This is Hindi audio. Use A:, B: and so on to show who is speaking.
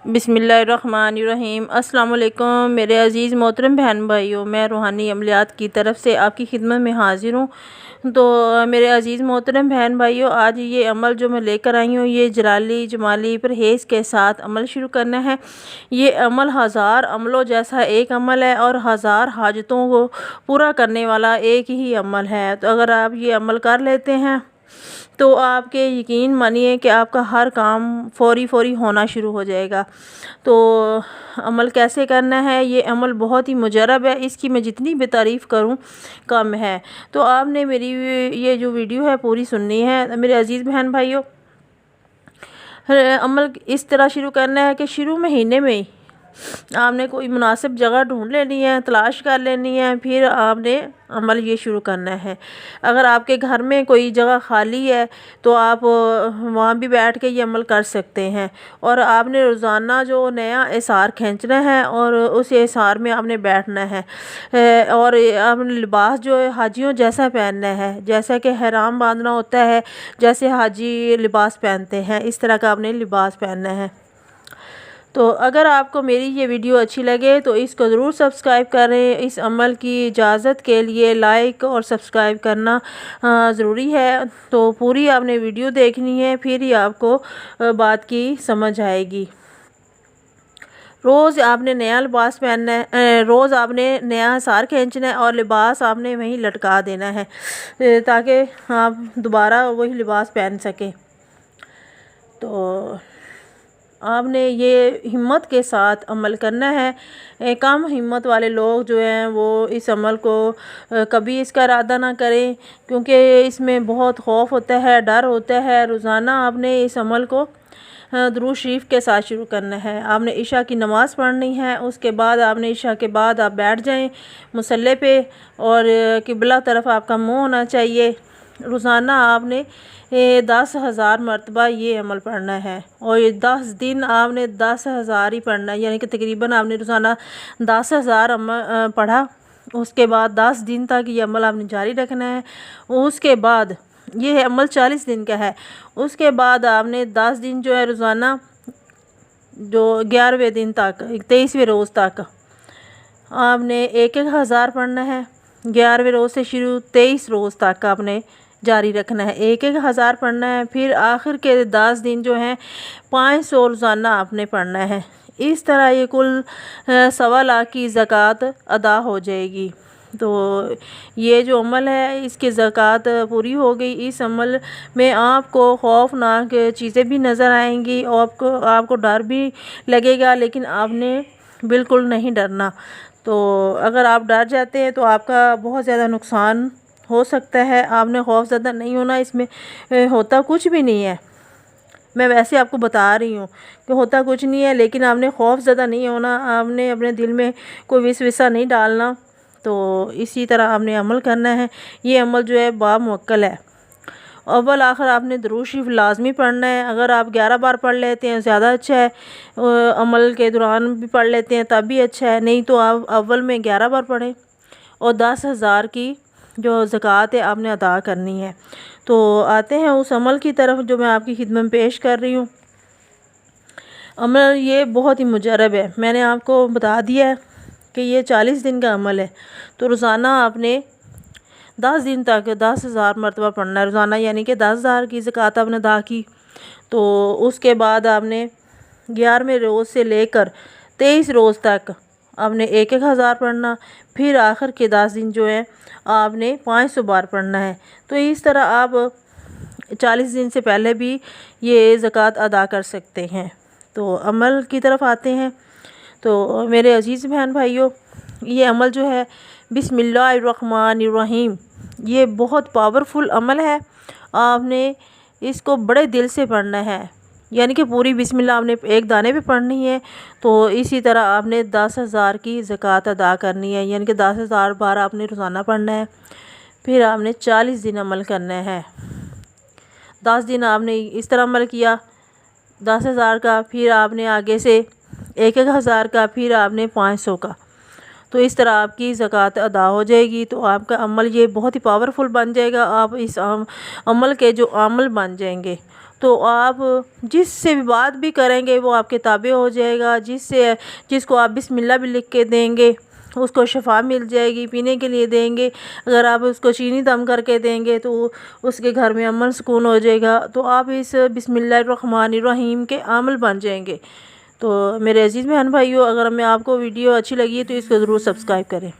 A: बिस्मिल्लाहिर्रहमानिर्रहीम। अस्सलाम वालेकुम मेरे अज़ीज़ मोहतरम बहन भाइयों, मैं रूहानी अमलियात की तरफ से आपकी खिदमत में हाज़िर हूँ। तो मेरे अज़ीज़ मोहतरम बहन भाइयों, आज ये अमल जो मैं लेकर आई हूँ, ये जलाली जमाली परहेज़ के साथ अमल शुरू करना है। ये अमल हज़ार अमलों जैसा एक अमल है और हज़ार हाजतों को पूरा करने वाला एक ही अमल है। तो अगर आप ये अमल कर लेते हैं तो आपके यकीन मानिए कि आपका हर काम फ़ौरी होना शुरू हो जाएगा। तो अमल कैसे करना है, ये अमल बहुत ही मुजरब है, इसकी मैं जितनी भी तारीफ़ करूं कम है। तो आपने मेरी ये जो वीडियो है पूरी सुननी है मेरे अज़ीज़ बहन भाइयों। अमल इस तरह शुरू करना है कि शुरू महीने में ही आपने कोई मुनासिब जगह ढूंढ लेनी है, तलाश कर लेनी है, फिर आपने अमल ये शुरू करना है। अगर आपके घर में कोई जगह खाली है तो आप वहाँ भी बैठ के ये अमल कर सकते हैं। और आपने रोज़ाना जो नया एसार खींचना है और उस एसार में आपने बैठना है। और आपने लिबास जो है हाजियों जैसा पहनना है, जैसा कि हराम बांधना होता है, जैसे हाजी लिबास पहनते हैं इस तरह का आपने लिबास पहनना है। तो अगर आपको मेरी ये वीडियो अच्छी लगे तो इसको ज़रूर सब्सक्राइब करें। इस अमल की इजाज़त के लिए लाइक और सब्सक्राइब करना ज़रूरी है। तो पूरी आपने वीडियो देखनी है, फिर ही आपको बात की समझ आएगी। रोज़ आपने नया लिबास पहनना है, रोज़ आपने नया हिसार खींचना है और लिबास आपने वहीं लटका देना है ताकि आप दोबारा वही लिबास पहन सकें। तो आपने ये हिम्मत के साथ अमल करना है। कम हिम्मत वाले लोग जो हैं वो इस अमल को कभी इसका इरादा ना करें, क्योंकि इसमें बहुत खौफ होता है, डर होता है। रोज़ाना आपने इस अमल को दुरूद शरीफ के साथ शुरू करना है। आपने इशा की नमाज़ पढ़नी है, उसके बाद आपने इशा के बाद आप बैठ जाएं मुसल्ले पे और किबला तरफ आपका मुँह होना चाहिए। रोज़ाना आपने 10,000 मरतबा ये अमल पढ़ना है और ये 10 दिन आपने 10,000 ही पढ़ना है, यानी कि तकरीबन आपने रोज़ाना 10,000 पढ़ा। उसके बाद 10 दिन तक ये अमल आपने जारी रखना है। उसके बाद ये अमल 40 दिन का है। उसके बाद आपने 10 दिन जो है रोज़ाना जो 11वें दिन तक 23वें रोज़ तक आपने 1,000 पढ़ना है। 11वें रोज़ से शुरू 23 रोज़ तक आपने जारी रखना है, 1,000 पढ़ना है। फिर आखिर के 10 दिन जो हैं 500 रोज़ाना आपने पढ़ना है। इस तरह ये कुल 1.25 लाख की ज़कात अदा हो जाएगी। तो ये जो अमल है इसकी ज़कात पूरी हो गई। इस अमल में आपको खौफनाक चीज़ें भी नज़र आएंगी और आपको डर भी लगेगा, लेकिन आपने बिल्कुल नहीं डरना। तो अगर आप डर जाते हैं तो आपका बहुत ज़्यादा नुकसान हो सकता है। आपने खौफज़दा नहीं होना, इसमें होता कुछ भी नहीं है। मैं वैसे आपको बता रही हूँ कि होता कुछ नहीं है, लेकिन आपने खौफज़दा नहीं होना, आपने अपने दिल में कोई विसविसा नहीं डालना। तो इसी तरह आपने अमल करना है। ये अमल जो है बामुवक्कल है। अव्वल आखिर आपने दुरूद शरीफ लाजमी पढ़ना है। अगर आप 11 बार पढ़ लेते हैं ज़्यादा अच्छा है, अमल के दौरान भी पढ़ लेते हैं तब भी अच्छा है, नहीं तो आप अव्वल में 11 बार पढ़ें और 10,000 की जो ज़कात है आपने अदा करनी है। तो आते हैं उस अमल की तरफ जो मैं आपकी खिदमत में पेश कर रही हूँ। अमल ये बहुत ही मुजरब है, मैंने आपको बता दिया है कि ये 40 दिन का अमल है। तो रोज़ाना आपने 10 दिन तक 10,000 मरतबा पढ़ना है रोज़ाना, यानी कि 10,000 की ज़कात आपने अदा की। तो उसके बाद आपने 11वें रोज़ से लेकर 23 रोज़ तक आपने 1,000 पढ़ना। फिर आखिर के 10 दिन जो है आपने 500 बार पढ़ना है। तो इस तरह आप 40 दिन से पहले भी ये ज़कात अदा कर सकते हैं। तो अमल की तरफ आते हैं। तो मेरे अज़ीज़ बहन भाइयों, ये अमल जो है बिस्मिल्लाहिर्रहमानिर्रहीम, ये बहुत पावरफुल अमल है। आपने इसको बड़े दिल से पढ़ना है, यानी कि पूरी बिस्मिल्लाह आपने एक दाने पे पढ़नी है। तो इसी तरह आपने 10,000 की ज़कात अदा करनी है, यानी कि 10,000 बार आपने रोज़ाना पढ़ना है। फिर आपने 40 दिन अमल करना है। 10 दिन आपने इस तरह अमल किया 10,000 का, फिर आपने आगे से 1,000 का, फिर आपने 500 का। तो इस तरह आपकी ज़कात अदा हो जाएगी। तो आपका अमल ये बहुत ही पावरफुल बन जाएगा। आप इस अमल के जो आमल बन जाएंगे। तो आप जिससे भी बात भी करेंगे वो आपके ताबे हो जाएगा। जिसको आप बिस्मिल्लाह भी लिख के देंगे उसको शफ़ा मिल जाएगी, पीने के लिए देंगे। अगर आप उसको चीनी दम करके देंगे तो उसके घर में अमन सुकून हो जाएगा। तो आप इस बिस्मिल्लाहिर्रहमानिर्रहीम के आमिल बन जाएंगे। तो मेरे अजीज़ बहन भाइयों, अगर मैं आपको वीडियो अच्छी लगी है तो इसको ज़रूर सब्सक्राइब करें।